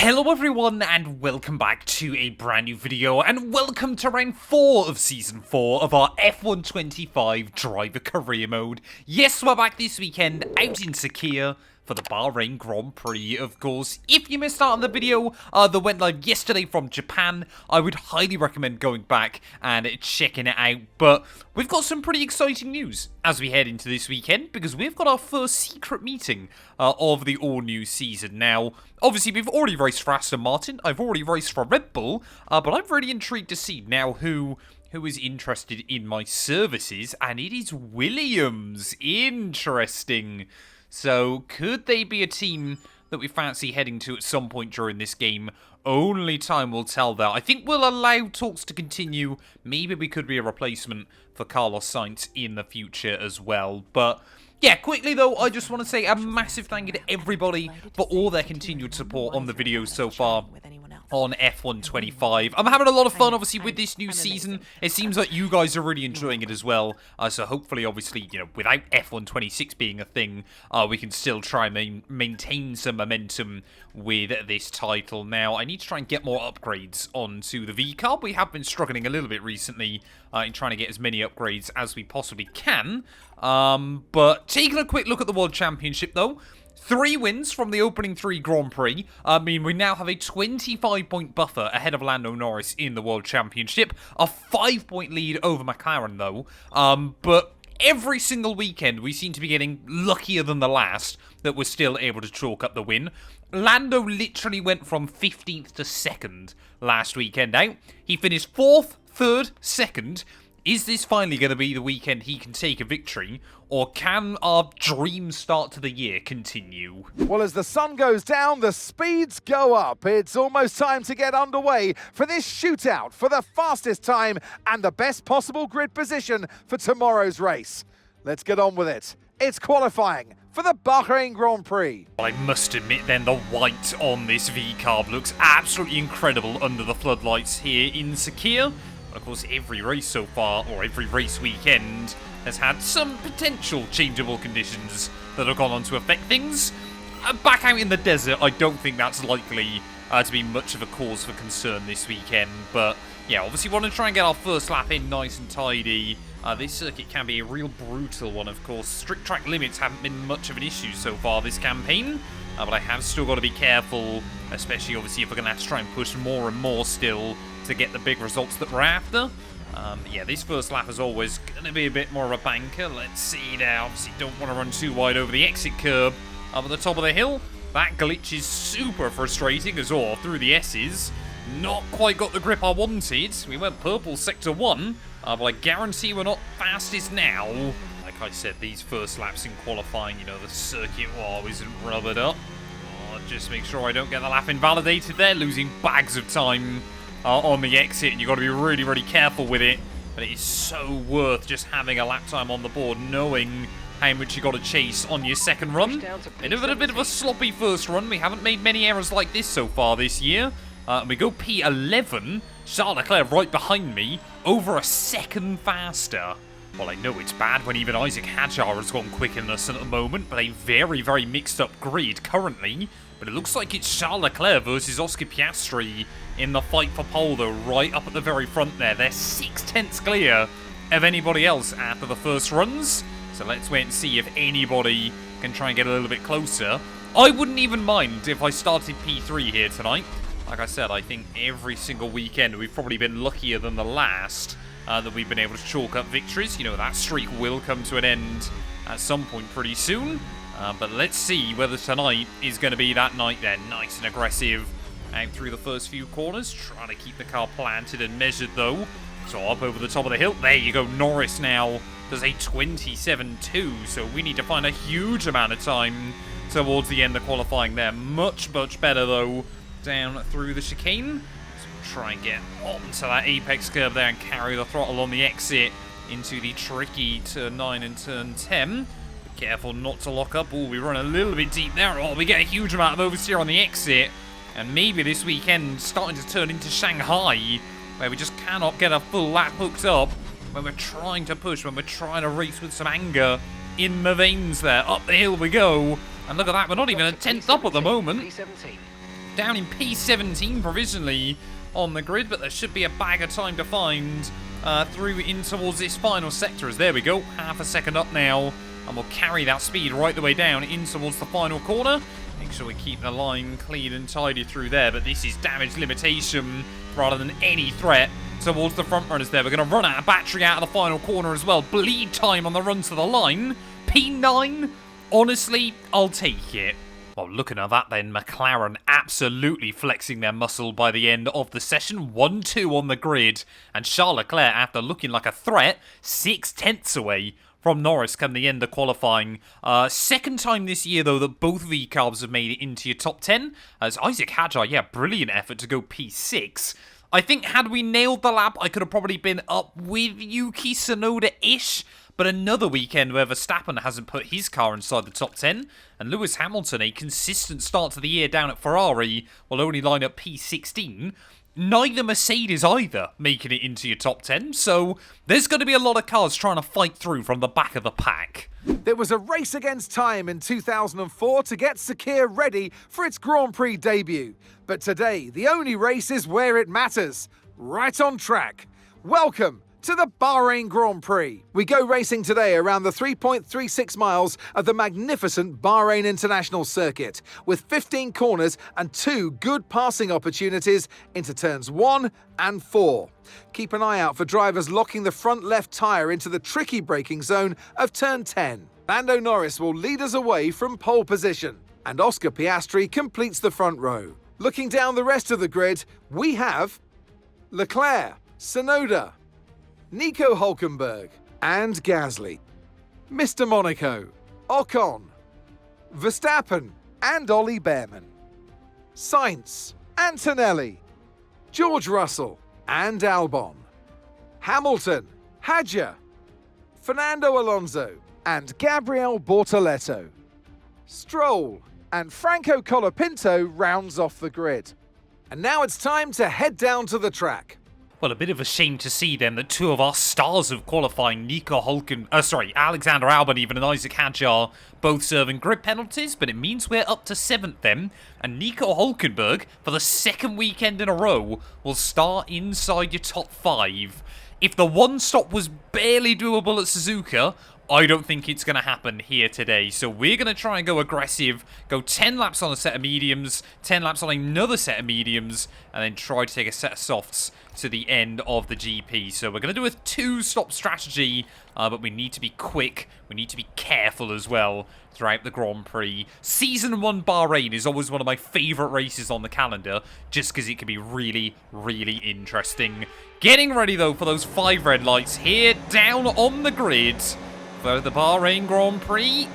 Hello everyone and welcome back to a brand new video and welcome to round 4 of season 4 of our F125 driver career mode. Yes, we're back this weekend out in Sakhir for the Bahrain Grand Prix, of course. If you missed out on the video that went live yesterday from Japan, I would highly recommend going back and checking it out. But we've got some pretty exciting news as we head into this weekend, because we've got our first secret meeting of the all-new season. Now, obviously, we've already raced for Aston Martin, I've already raced for Red Bull, but I'm really intrigued to see now who is interested in my services, and it is Williams. Interesting. So, could they be a team that we fancy heading to at some point during this game? Only time will tell there. I think we'll allow talks to continue. Maybe we could be a replacement for Carlos Sainz in the future as well. But yeah, quickly though, I just want to say a massive thank you to everybody for all their continued support on the videos so far on F125. I'm having a lot of fun, obviously, with this new season. It seems like you guys are really enjoying it as well. So hopefully, obviously, you know, without F126 being a thing, we can still try and maintain some momentum with this title. Now, I need to try and get more upgrades onto the V-Car. We have been struggling a little bit recently in trying to get as many upgrades as we possibly can. But taking a quick look at the World Championship, though, 3 wins from the opening 3 Grand Prix. I mean, we now have a 25-point buffer ahead of Lando Norris in the World Championship. A 5-point lead over McLaren, though. But every single weekend, we seem to be getting luckier than the last that we're still able to chalk up the win. Lando literally went from 15th to 2nd last weekend out. He finished 4th, 3rd, 2nd. Is this finally going to be the weekend he can take a victory, or can our dream start to the year continue? Well, as the sun goes down, the speeds go up. It's almost time to get underway for this shootout for the fastest time and the best possible grid position for tomorrow's race. Let's get on with it. It's qualifying for the Bahrain Grand Prix. Well, I must admit then, the white on this V-Carb looks absolutely incredible under the floodlights here in Sakhir. Of course, every race so far, or every race weekend, has had some potential changeable conditions that have gone on to affect things. Back out in the desert, I don't think that's likely to be much of a cause for concern this weekend. But yeah, obviously want to try and get our first lap in nice and tidy. This circuit can be a real brutal one, of course. Strict track limits haven't been much of an issue so far this campaign. But I have still got to be careful, especially obviously if we're going to have to try and push more and more still to get the big results that we're after. Yeah, this first lap is always going to be a bit more of a banker. Let's see now. Obviously don't want to run too wide over the exit curb up at the top of the hill. That glitch is super frustrating as well through the S's. Not quite got the grip I wanted. We went purple sector 1, but I guarantee we're not fastest now. Like I said, these first laps in qualifying, you know, the circuit isn't rubbered up. Just make sure I don't get the lap invalidated there, losing bags of time on the exit, and you've got to be really, really careful with it. But it is so worth just having a lap time on the board, knowing how much you got to chase on your second run. And a bit of a sloppy first run. We haven't made many errors like this so far this year. We go P11. Charles Leclerc right behind me, over a second faster. Well, I know it's bad when even Isaac Hadjar has gone quicker than us at the moment, but a very, very mixed up grid currently. But it looks like it's Charles Leclerc versus Oscar Piastri in the fight for pole, though, right up at the very front there. They're 6/10 clear of anybody else after the first runs. So let's wait and see if anybody can try and get a little bit closer. I wouldn't even mind if I started P3 here tonight. Like I said, I think every single weekend we've probably been luckier than the last that we've been able to chalk up victories. You know, that streak will come to an end at some point pretty soon. But let's see whether tonight is going to be that night then. Nice and aggressive out through the first few corners. Trying to keep the car planted and measured though. So up over the top of the hill. There you go. Norris now does a 27.2. So we need to find a huge amount of time towards the end of qualifying there. Much, much better though down through the chicane. So we'll try and get onto that apex curve there and carry the throttle on the exit into the tricky turn 9 and turn 10. Careful not to lock up. Oh, we run a little bit deep there. Oh, we get a huge amount of oversteer on the exit. And maybe this weekend starting to turn into Shanghai, where we just cannot get a full lap hooked up when we're trying to push, when we're trying to race with some anger in the veins there. Up the hill we go. And look at that, we're not even a tenth up at the moment. down in P17 provisionally on the grid, but there should be a bag of time to find through in towards this final sector. As there we go, half a second up now, and we'll carry that speed right the way down in towards the final corner. Make sure we keep the line clean and tidy through there, but this is damage limitation rather than any threat towards the front runners there. We're going to run out of battery out of the final corner as well. Bleed time on the run to the line. P9, honestly, I'll take it. Well, looking at that then, McLaren absolutely flexing their muscle by the end of the session. 1-2 on the grid, and Charles Leclerc, after looking like a threat, 6/10 away from Norris come the end of qualifying. Second time this year, though, that both V-Carbs have made it into your top 10. As Isaac Hadjar, yeah, brilliant effort to go P6. I think had we nailed the lap, I could have probably been up with Yuki Tsunoda-ish. But another weekend where Verstappen hasn't put his car inside the top 10. And Lewis Hamilton, a consistent start to the year down at Ferrari, will only line up P16. Neither Mercedes either making it into your top 10, so there's going to be a lot of cars trying to fight through from the back of the pack. There was a race against time in 2004 to get Sakir ready for its Grand Prix debut. But today, the only race is where it matters, right on track. Welcome to the Bahrain Grand Prix. We go racing today around the 3.36 miles of the magnificent Bahrain International Circuit, with 15 corners and 2 good passing opportunities into turns 1 and 4. Keep an eye out for drivers locking the front left tyre into the tricky braking zone of turn 10. Lando Norris will lead us away from pole position, and Oscar Piastri completes the front row. Looking down the rest of the grid, we have Leclerc, Tsunoda, Nico Hülkenberg and Gasly, Mr. Monaco, Ocon, Verstappen and Ollie Behrman, Sainz, Antonelli, George Russell and Albon, Hamilton, Hadjar, Fernando Alonso and Gabriel Bortoleto, Stroll and Franco Colapinto rounds off the grid. And now it's time to head down to the track. Well, a bit of a shame to see then that 2 of our stars of qualifying, Alexander Albon even and Isaac Hadjar, both serving grid penalties, but it means we're up to 7th then, and Nico Hülkenberg, for the second weekend in a row, will start inside your top 5. If the one stop was barely doable at Suzuka, I don't think it's going to happen here today. So we're going to try and go aggressive, go 10 laps on a set of mediums, 10 laps on another set of mediums, and then try to take a set of softs to the end of the GP. So we're going to do a 2-stop strategy, but we need to be quick. We need to be careful as well throughout the Grand Prix. Season 1 Bahrain is always one of my favourite races on the calendar, just because it can be really, really interesting. Getting ready, though, for those 5 red lights here down on the grid for the Bahrain Grand Prix.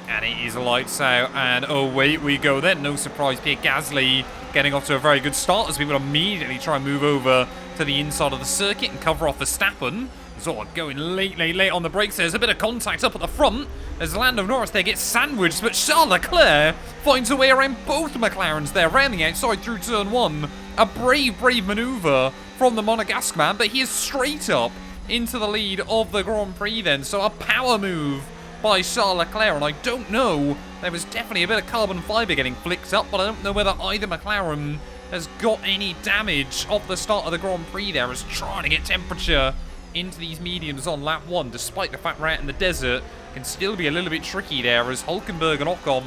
And it is lights out, and away we go then. No surprise, Pierre Gasly getting off to a very good start as we will immediately try and move over to the inside of the circuit and cover off Verstappen. So going late on the brakes. There's a bit of contact up at the front as Lando Norris there gets sandwiched, but Charles Leclerc finds a way around both McLarens there, round the outside through turn 1. A brave manoeuvre from the Monegasque man, but he is straight up into the lead of the Grand Prix then. So a power move by Charles Leclerc, and I don't know, there was definitely a bit of carbon fibre getting flicked up, but I don't know whether either McLaren has got any damage off the start of the Grand Prix there, as trying to get temperature into these mediums on lap 1, despite the fact we're out in the desert, can still be a little bit tricky there, as Hülkenberg and Ocon,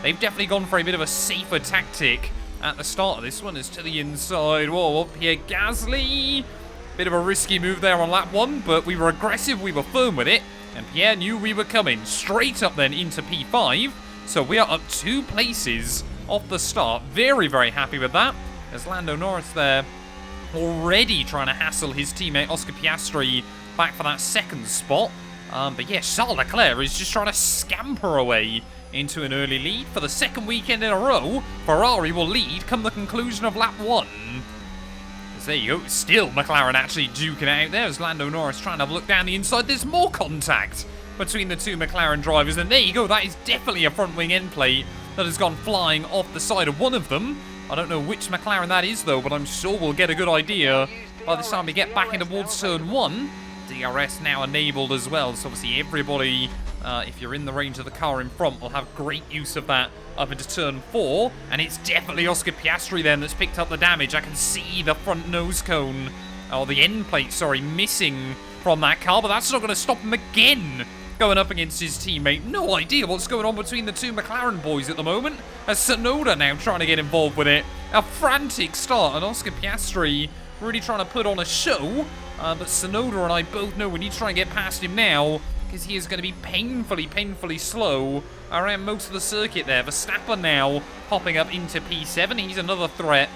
they've definitely gone for a bit of a safer tactic at the start of this one. Is to the inside. Whoa, up here, Gasly. Bit of a risky move there on lap 1, but we were aggressive, we were firm with it, and Pierre knew we were coming. Straight up then into P5, so we are up 2 places off the start. Very, very happy with that, as Lando Norris there already trying to hassle his teammate Oscar Piastri back for that 2nd spot. But yeah, Charles Leclerc is just trying to scamper away into an early lead for the 2nd weekend in a row. Ferrari will lead come the conclusion of lap 1. There you go. Still McLaren actually duking it out there as Lando Norris trying to have a look down the inside. There's more contact between the 2 McLaren drivers, and there you go. That is definitely a front wing end plate that has gone flying off the side of one of them. I don't know which McLaren that is though, but I'm sure we'll get a good idea by the time we get back into towards turn 1. DRS now enabled as well, so obviously everybody if you're in the range of the car in front, will have great use of that up into turn 4. And it's definitely Oscar Piastri then that's picked up the damage. I can see the front nose cone, or the end plate, sorry, missing from that car, but that's not going to stop him again going up against his teammate. No idea what's going on between the two McLaren boys at the moment, as Tsunoda now trying to get involved with it. A frantic start, and Oscar Piastri really trying to put on a show, but Tsunoda and I both know we need to try and get past him now, because he is going to be painfully slow around most of the circuit there. Verstappen now popping up into P7. He's another threat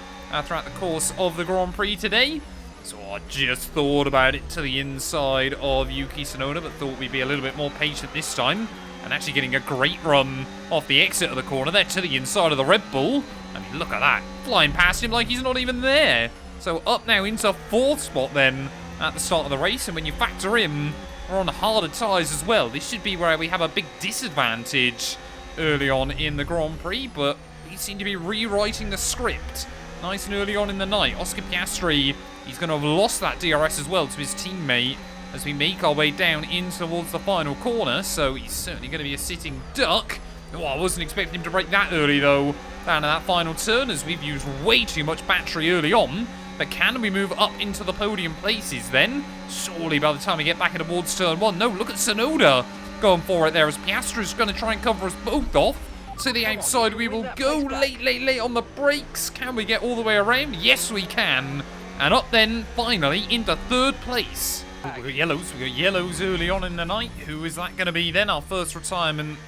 throughout the course of the Grand Prix today. So I just thought about it to the inside of Yuki Tsunoda, but thought we'd be a little bit more patient this time. And actually getting a great run off the exit of the corner there to the inside of the Red Bull. I mean, look at that. Flying past him like he's not even there. So up now into 4th spot then at the start of the race. And when you factor in we're on harder tyres as well, this should be where we have a big disadvantage early on in the Grand Prix. But we seem to be rewriting the script nice and early on in the night. Oscar Piastri, he's going to have lost that DRS as well to his teammate as we make our way down in towards the final corner. So he's certainly going to be a sitting duck. Oh, I wasn't expecting him to break that early, though, down to that final turn, as we've used way too much battery early on. But can we move up into the podium places then? Surely by the time we get back towards turn 1. No, look at Tsunoda going for it there, as Piastri's going to try and cover us both off. To the outside we will go. Late on the brakes. Can we get all the way around? Yes, we can. And up then, finally, into 3rd place. We've got yellows early on in the night. Who is that going to be then? Our first retirement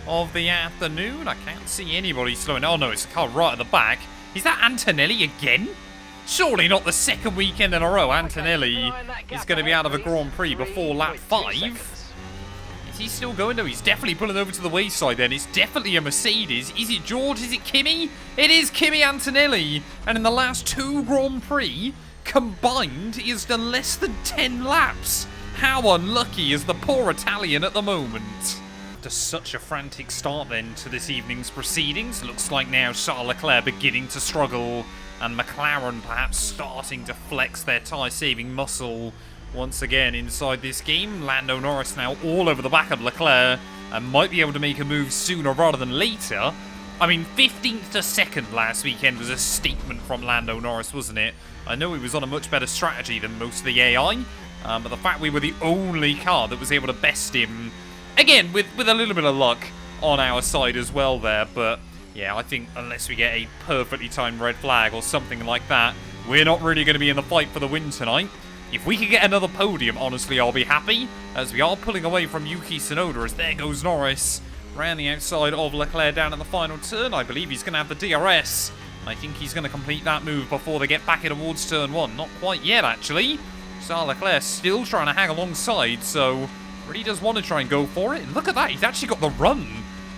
of the afternoon. I can't see anybody slowing. Oh no, it's a car right at the back. Is that Antonelli again? Surely not the 2nd weekend in a row Antonelli is going to be out of a Grand Prix before lap 5. Is he still going? No, he's definitely pulling over to the wayside then. It's definitely a Mercedes. Is it George? Is it Kimi? It is Kimi Antonelli. And in the last 2 Grand Prix combined, he has done less than 10 laps. How unlucky is the poor Italian at the moment? After such a frantic start then to this evening's proceedings, looks like now Charles Leclerc beginning to struggle, and McLaren perhaps starting to flex their tyre-saving muscle once again inside this game. Lando Norris now all over the back of Leclerc and might be able to make a move sooner rather than later. I mean, 15th to 2nd last weekend was a statement from Lando Norris, wasn't it? I know he was on a much better strategy than most of the AI, but the fact we were the only car that was able to best him, again, with a little bit of luck on our side as well there. But yeah, I think unless we get a perfectly timed red flag or something like that, we're not really going to be in the fight for the win tonight. If we could get another podium, honestly, I'll be happy, as we are pulling away from Yuki Tsunoda, as there goes Norris around the outside of Leclerc down at the final turn. I believe he's going to have the DRS. I think he's going to complete that move before they get back in towards turn 1. Not quite yet, actually. Charles Leclerc still trying to hang alongside, so really does want to try and go for it. And look at that, he's actually got the run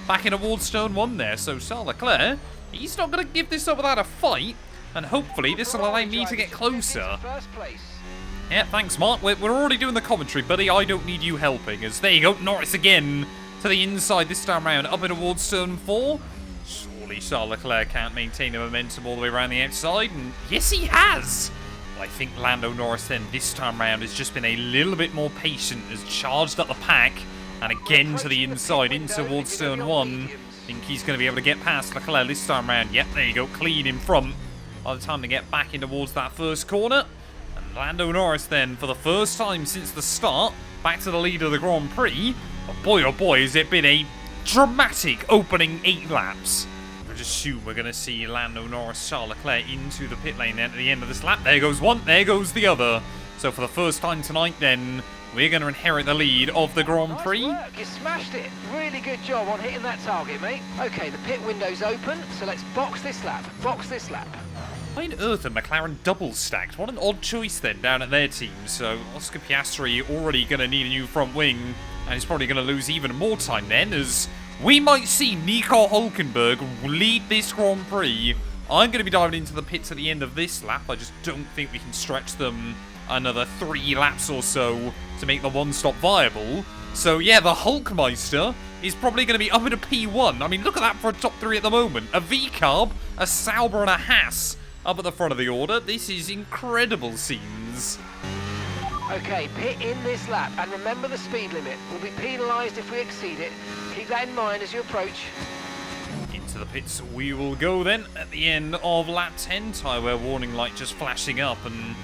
back in towards turn 1 there. So Charles Leclerc, he's not going to give this up without a fight, and hopefully this will allow me to get closer. Yeah, thanks, Mark. We're already doing the commentary, buddy. I don't need you helping. As there you go, Norris again to the inside this time round, up in towards turn 4. Surely Charles Leclerc can't maintain the momentum all the way around the outside, and yes, he has. I think Lando Norris then this time round has just been a little bit more patient, has charged up the pack, and again to the inside in towards turn 1. I think he's going to be able to get past Leclerc this time round. Yep, there you go, clean in front by the time they get back in towards that first corner. Lando Norris then, for the first time since the start, back to the lead of the Grand Prix. But oh boy, has it been a dramatic opening 8 laps. I just assume we're going to see Lando Norris, Charles Leclerc into the pit lane then at the end of this lap. There goes one, there goes the other. So for the first time tonight then, we're going to inherit the lead of the Grand Prix. Nice work. You smashed it. Really good job on hitting that target, mate. Okay, the pit window's open, so let's box this lap. Box this lap. Why on earth are McLaren double stacked? What an odd choice then down at their team. So Oscar Piastri already going to need a new front wing, and he's probably going to lose even more time then, as we might see Nico Hülkenberg lead this Grand Prix. I'm going to be diving into the pits at the end of this lap. I just don't think we can stretch them another 3 laps or so to make the one-stop viable. So yeah, the Hulkmeister is probably going to be up into P1. I mean, look at that for a top 3 at the moment. A V-Carb, a Sauber and a Haas up at the front of the order. This is incredible scenes. Okay, pit in this lap, and remember the speed limit. We'll be penalised if we exceed it. Keep that in mind as you approach. Into the pits we will go then at the end of lap 10. Tyre wear warning light just flashing up, and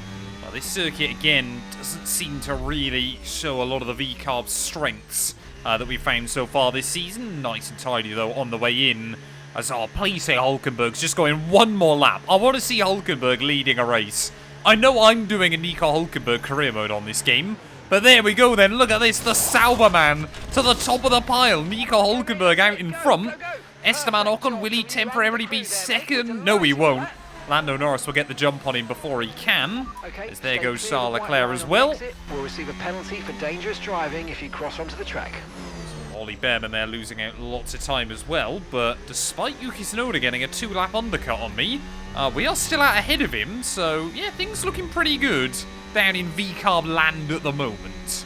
well, this circuit again doesn't seem to really show a lot of the V-Carb strengths that we've found so far this season. Nice and tidy though on the way in. As please say Hulkenberg's just going one more lap. I want to see Hulkenberg leading a race. I know I'm doing a Nico Hulkenberg career mode on this game, but there we go then. Look at this, the Sauberman to the top of the pile. Nico Hulkenberg out in front. Esteban Ocon, will he temporarily be second? No, he won't. Lando Norris will get the jump on him before he can. As there goes Charles Leclerc as well. We'll receive a penalty for dangerous driving if you cross onto the track. Ollie Behrman there losing out lots of time as well, but despite Yuki Tsunoda getting a 2-lap undercut on me, we are still out ahead of him, so yeah, things looking pretty good down in V-Carb land at the moment.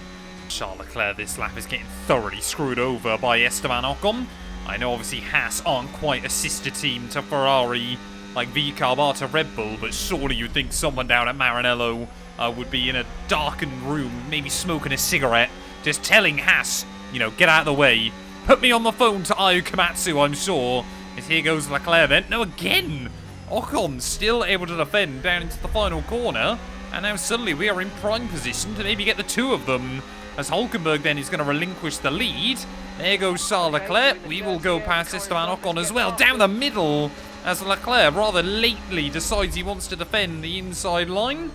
Charles Leclerc this lap is getting thoroughly screwed over by Esteban Ocon. I know obviously Haas aren't quite a sister team to Ferrari like V-Carb are to Red Bull, but surely you'd think someone down at Maranello would be in a darkened room, maybe smoking a cigarette, just telling Haas, you know, get out of the way. Put me on the phone to Ayu Komatsu, I'm sure. As here goes Leclerc then. No, again! Ocon still able to defend down into the final corner. And now suddenly we are in prime position to maybe get the two of them. As Hulkenberg then is going to relinquish the lead. There goes Charles Leclerc. We will go past Esteban Ocon as well. Down the middle. As Leclerc rather lately decides he wants to defend the inside line.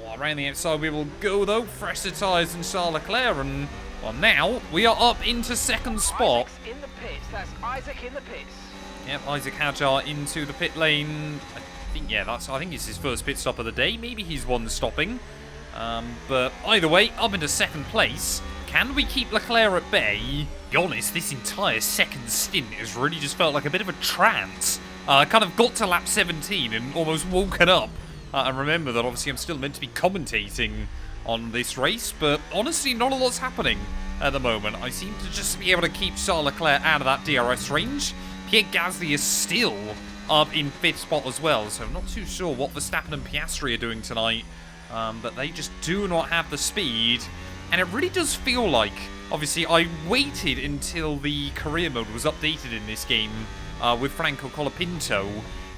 Well, around the outside we will go though. Fresher tyres than Charles Leclerc. And well, now we are up into second spot. Isaac's in the pits. That's Isaac in the pits. Yep, Isaac Hadjar into the pit lane. I think it's his first pit stop of the day. Maybe he's one stopping. But either way, up into second place. Can we keep Leclerc at bay? To be honest, this entire second stint has really just felt like a bit of a trance. I kind of got to lap 17 and almost woken up. And remember that obviously I'm still meant to be commentating on this race, but honestly not a lot's happening at the moment. I seem to just be able to keep Charles Leclerc out of that DRS range. Pierre Gasly is still up in 5th spot as well, so I'm not too sure what Verstappen and Piastri are doing tonight, but they just do not have the speed, and it really does feel like, obviously I waited until the career mode was updated in this game with Franco Colapinto.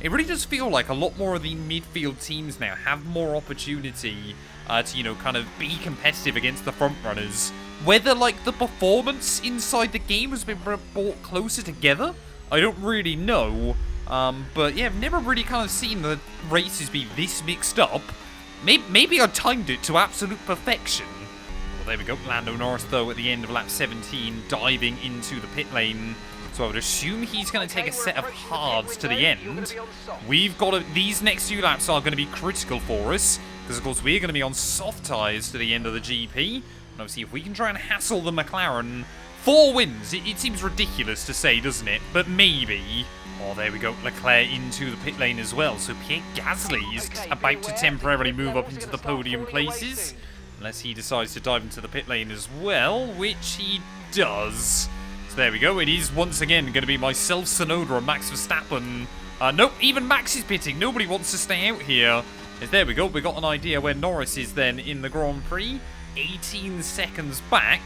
It really does feel like a lot more of the midfield teams now have more opportunity to, you know, kind of be competitive against the front runners. Whether, like, the performance inside the game has been brought closer together, I don't really know. But yeah, I've never really kind of seen the races be this mixed up. Maybe I timed it to absolute perfection. Well, there we go. Lando Norris, though, at the end of lap 17, diving into the pit lane. So I would assume he's going to take a set of hards to the end. We've got these next few laps are going to be critical for us, because of course we're going to be on soft tyres to the end of the GP. And obviously if we can try and hassle the McLaren, 4 wins. It seems ridiculous to say, doesn't it? But maybe. Oh, there we go. Leclerc into the pit lane as well. So Pierre Gasly is about to temporarily move up into the podium places. Unless he decides to dive into the pit lane as well, which he does. So there we go. It is once again going to be myself, Tsunoda, and Max Verstappen. Nope, even Max is pitting. Nobody wants to stay out here. There we go. We got an idea where Norris is then in the Grand Prix. 18 seconds back.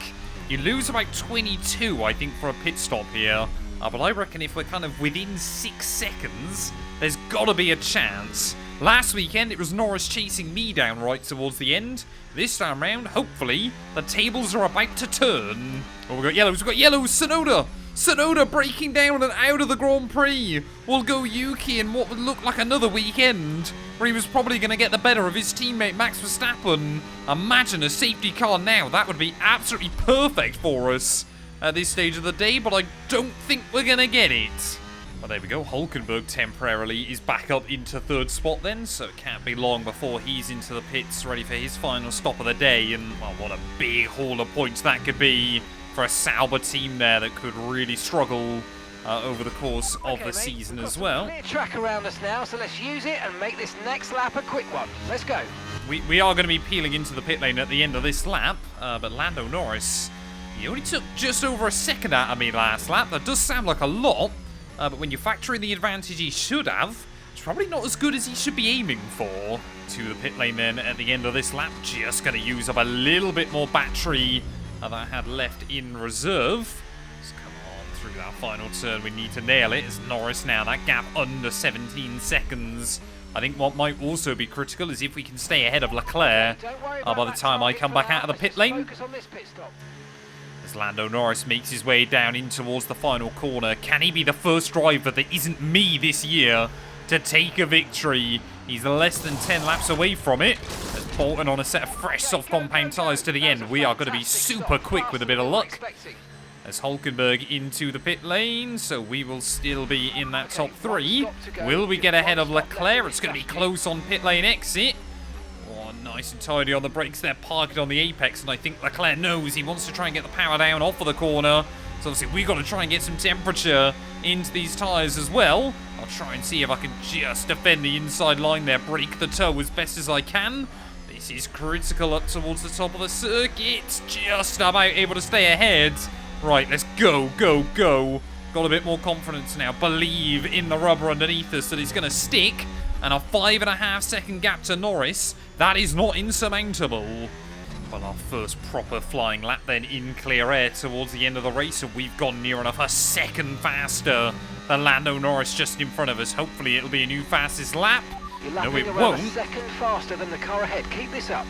You lose about 22, I think, for a pit stop here. But I reckon if we're kind of within 6 seconds, there's got to be a chance. Last weekend, it was Norris chasing me down right towards the end. This time round, hopefully, the tables are about to turn. Oh, we've got yellows. We've got yellows. Tsunoda. Tsunoda breaking down and out of the Grand Prix. We'll go Yuki in what would look like another weekend, where he was probably going to get the better of his teammate Max Verstappen. Imagine a safety car now. That would be absolutely perfect for us at this stage of the day, but I don't think we're going to get it. Well, there we go. Hulkenberg temporarily is back up into 3rd spot then, so it can't be long before he's into the pits, ready for his final stop of the day. And, well, what a big haul of points that could be for a Sauber team there that could really struggle over the course of the season as well. Clear track around us now, so let's use it and make this next lap a quick one. Let's go. We are going to be peeling into the pit lane at the end of this lap, but Lando Norris, he only took just over a second out of me last lap. That does sound like a lot. But when you factor in the advantage he should have, It's probably not as good as he should be aiming for. To the pit lane then at the end of this lap. Just going to use up a little bit more battery that I had left in reserve. Let's come on through that final turn. We need to nail it. It's Norris now. That gap under 17 seconds. I think what might also be critical is if we can stay ahead of Leclerc by the time I come back out of the pit lane. As Lando Norris makes his way down in towards the final corner. Can he be the first driver that isn't me this year to take a victory? He's less than 10 laps away from it. As Bolton on a set of fresh soft compound tyres to the end. We are going to be super quick with a bit of luck. As Hulkenberg into the pit lane, so we will still be in that top 3. Will we get ahead of Leclerc? It's going to be close on pit lane exit. Oh, nice and tidy on the brakes there, parked on the apex, and I think Leclerc knows he wants to try and get the power down off of the corner. So obviously we've got to try and get some temperature into these tyres as well. I'll try and see if I can just defend the inside line there, break the toe as best as I can. This is critical up towards the top of the circuit. Just about able to stay ahead. Right, let's go, go, go. Got a bit more confidence now. Believe in the rubber underneath us that it's going to stick. And a 5.5 second gap to Norris. That is not insurmountable. Well, our first proper flying lap then in clear air towards the end of the race. And we've gone near enough a second faster than Lando Norris just in front of us. Hopefully it'll be a new fastest lap. No, it won't. A second faster than the car ahead. Keep this up.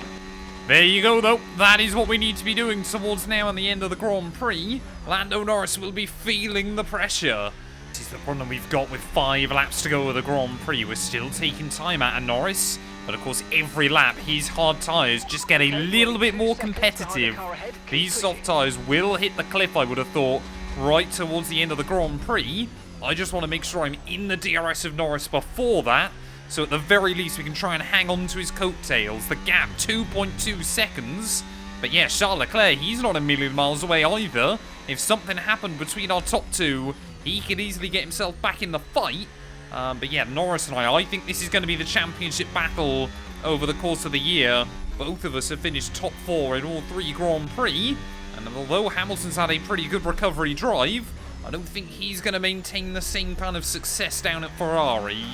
There you go, though. That is what we need to be doing towards now and the end of the Grand Prix. Lando Norris will be feeling the pressure. This is the problem we've got with 5 laps to go of the Grand Prix. We're still taking time out of Norris. But of course, every lap, his hard tyres just get a little bit more competitive. These soft tyres will hit the cliff, I would have thought, right towards the end of the Grand Prix. I just want to make sure I'm in the DRS of Norris before that. So at the very least, we can try and hang on to his coattails. The gap, 2.2 seconds. But yeah, Charles Leclerc, he's not a million miles away either. If something happened between our top 2, he could easily get himself back in the fight. But yeah, Norris and I think this is going to be the championship battle over the course of the year. Both of us have finished top 4 in all 3 Grand Prix. And although Hamilton's had a pretty good recovery drive, I don't think he's going to maintain the same kind of success down at Ferrari.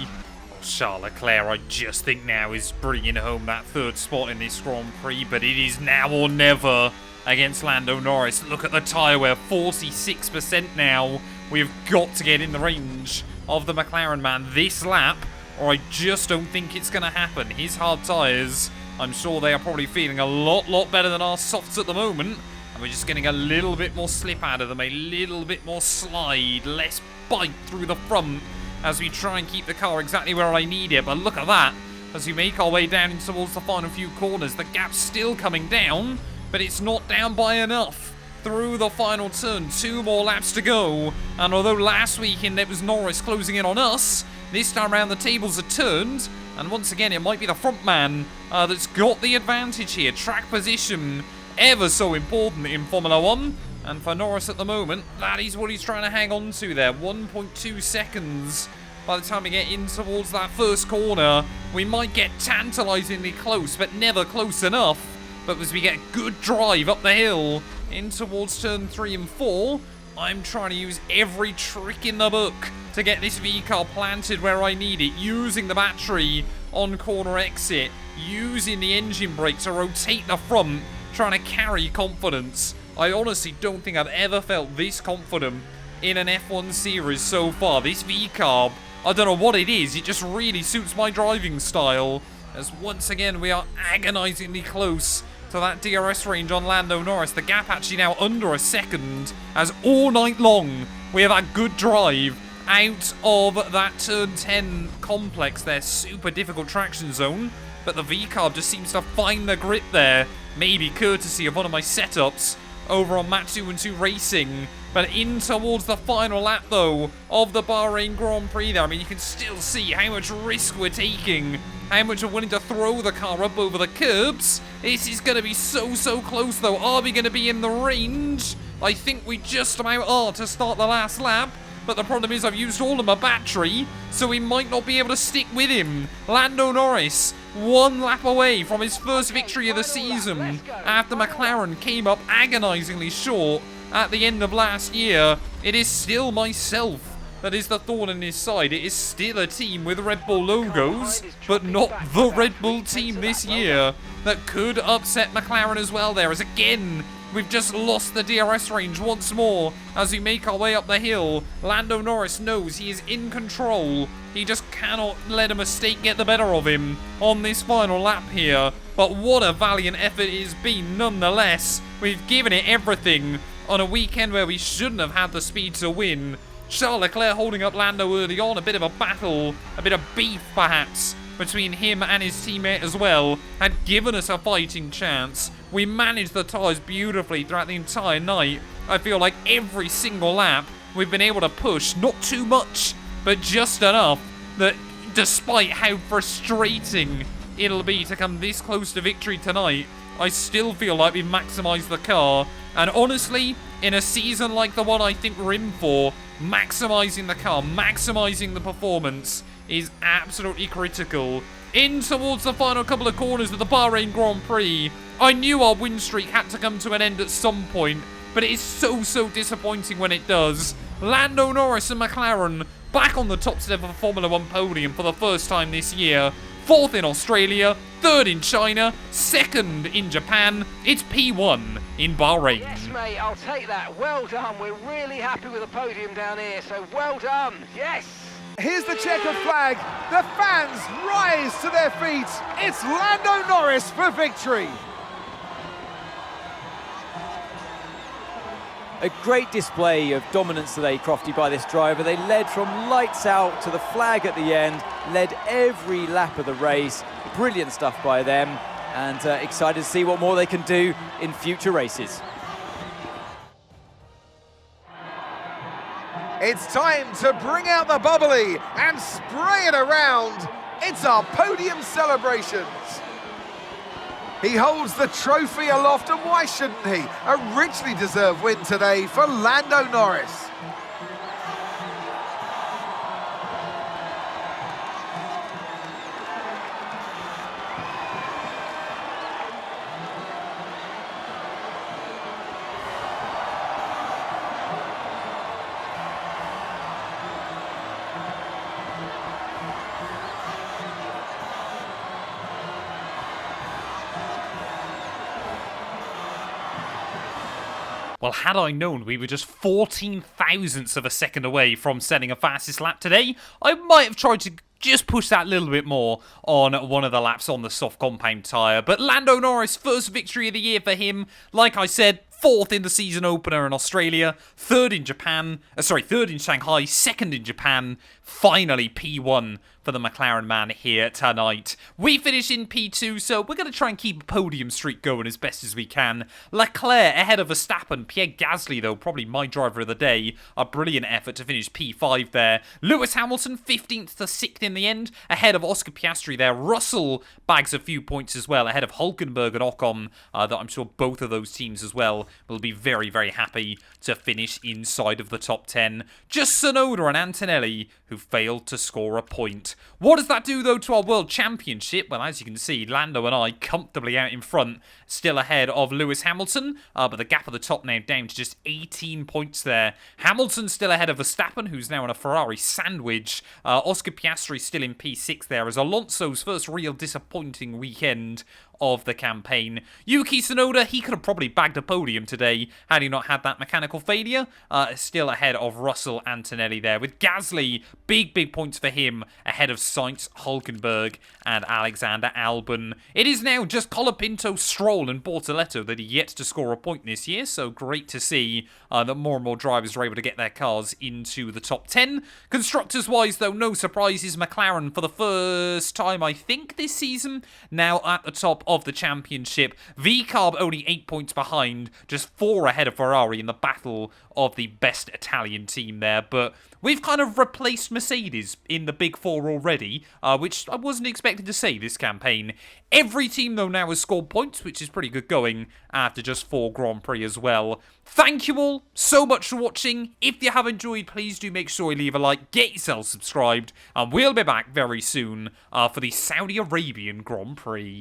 Charles Leclerc, I just think now, is bringing home that 3rd spot in this Grand Prix, but it is now or never against Lando Norris. Look at the tyre wear, 46% now. We've got to get in the range of the McLaren man this lap, or I just don't think it's going to happen. His hard tyres, I'm sure they are probably feeling a lot better than our softs at the moment, and we're just getting a little bit more slip out of them, a little bit more slide, less bite through the front, as we try and keep the car exactly where I need it. But look at that. As we make our way down towards the final few corners, the gap's still coming down, but it's not down by enough. Through the final turn, 2 more laps to go. And although last weekend it was Norris closing in on us, this time around the tables are turned. And once again, it might be the front man that's got the advantage here. Track position, ever so important in Formula 1. And for Norris at the moment, that is what he's trying to hang on to there. 1.2 seconds by the time we get in towards that first corner. We might get tantalizingly close, but never close enough. But as we get good drive up the hill in towards turn 3 and 4, I'm trying to use every trick in the book to get this V-car planted where I need it, using the battery on corner exit, using the engine brake to rotate the front, trying to carry confidence. I honestly don't think I've ever felt this confident in an F1 series so far. This V-carb, I don't know what it is, it just really suits my driving style. As once again we are agonizingly close to that DRS range on Lando Norris. The gap actually now under a second, as all night long we have had good drive out of that turn 10 complex there. Super difficult traction zone, but the V-carb just seems to find the grip there. Maybe courtesy of one of my setups over on Matt212 Racing. But in towards the final lap, though, of the Bahrain Grand Prix there. I mean, you can still see how much risk we're taking, how much we're willing to throw the car up over the curbs. This is going to be so close, though. Are we going to be in the range? I think we just about are to start the last lap. But the problem is I've used all of my battery, so we might not be able to stick with him. Lando Norris, 1 lap away from his first victory of the season after McLaren came up agonizingly short at the end of last year. It is still myself that is the thorn in his side. It is still a team with Red Bull logos, but not the Red Bull team this year. That could upset McLaren as well there, as again, we've just lost the DRS range once more as we make our way up the hill. Lando Norris knows he is in control. He just cannot let a mistake get the better of him on this final lap here. But what a valiant effort it has been nonetheless. We've given it everything on a weekend where we shouldn't have had the speed to win. Charles Leclerc holding up Lando early on, a bit of a battle, a bit of beef perhaps between him and his teammate as well, had given us a fighting chance. We managed the tyres beautifully throughout the entire night. I feel like every single lap we've been able to push, not too much, but just enough that despite how frustrating it'll be to come this close to victory tonight, I still feel like we've maximised the car. And honestly, in a season like the one I think we're in for, maximising the car, maximising the performance is absolutely critical. In towards the final couple of corners of the Bahrain Grand Prix, I knew our win streak had to come to an end at some point, but it is so disappointing when it does. Lando Norris and McLaren back on the top step of a Formula 1 podium for the first time this year. 4th in Australia, 3rd in China, 2nd in Japan. It's P1 in Bahrain. Yes, mate, I'll take that. Well done. We're really happy with the podium down here, so well done. Yes. Here's the checkered flag. The fans rise to their feet. It's Lando Norris for victory. A great display of dominance today, Crofty, by this driver. They led from lights out to the flag at the end, led every lap of the race. Brilliant stuff by them, and excited to see what more they can do in future races. It's time to bring out the bubbly and spray it around. It's our podium celebrations. He holds the trophy aloft, and why shouldn't he? A richly deserved win today for Lando Norris. Well, had I known we were just 14 thousandths of a second away from setting a fastest lap today, I might have tried to just push that little bit more on one of the laps on the soft compound tyre. But Lando Norris, first victory of the year for him. Like I said, 4th in the season opener in Australia, 3rd in Japan, 3rd in Shanghai, 2nd in Japan, finally P1 for the McLaren man here tonight. We finish in P2, so we're going to try and keep a podium streak going as best as we can. Leclerc ahead of Verstappen. Pierre Gasly, though, probably my driver of the day. A brilliant effort to finish P5 there. Lewis Hamilton, 15th to 6th in the end, ahead of Oscar Piastri there. Russell bags a few points as well, ahead of Hülkenberg and Ocon, that I'm sure both of those teams as well will be very happy to finish inside of the top 10. Just Tsunoda and Antonelli who failed to score a point. What does that do, though, to our World Championship? Well, as you can see, Lando and I comfortably out in front, still ahead of Lewis Hamilton, but the gap at the top now down to just 18 points there. Hamilton still ahead of Verstappen, who's now on a Ferrari sandwich. Oscar Piastri still in P6 there, as Alonso's first real disappointing weekend of the campaign. Yuki Tsunoda, he could have probably bagged a podium today had he not had that mechanical failure. Still ahead of Russell Antonelli there, with Gasly, big points for him, ahead of Sainz, Hülkenberg and Alexander Albon. It is now just Colapinto, Stroll and Bortoletto that are yet to score a point this year, so great to see that more and more drivers are able to get their cars into the top 10. Constructors-wise, though, no surprises. McLaren, for the first time, I think, this season, now at the top of the championship. VCarb only 8 points behind, just 4 ahead of Ferrari in the battle of the best Italian team there. But we've kind of replaced Mercedes in the Big Four already, which I wasn't expecting to say this campaign. Every team, though, now has scored points, which is pretty good going after just 4 Grand Prix as well. Thank you all so much for watching. If you have enjoyed, please do make sure you leave a like, get yourself subscribed, and we'll be back very soon for the Saudi Arabian Grand Prix.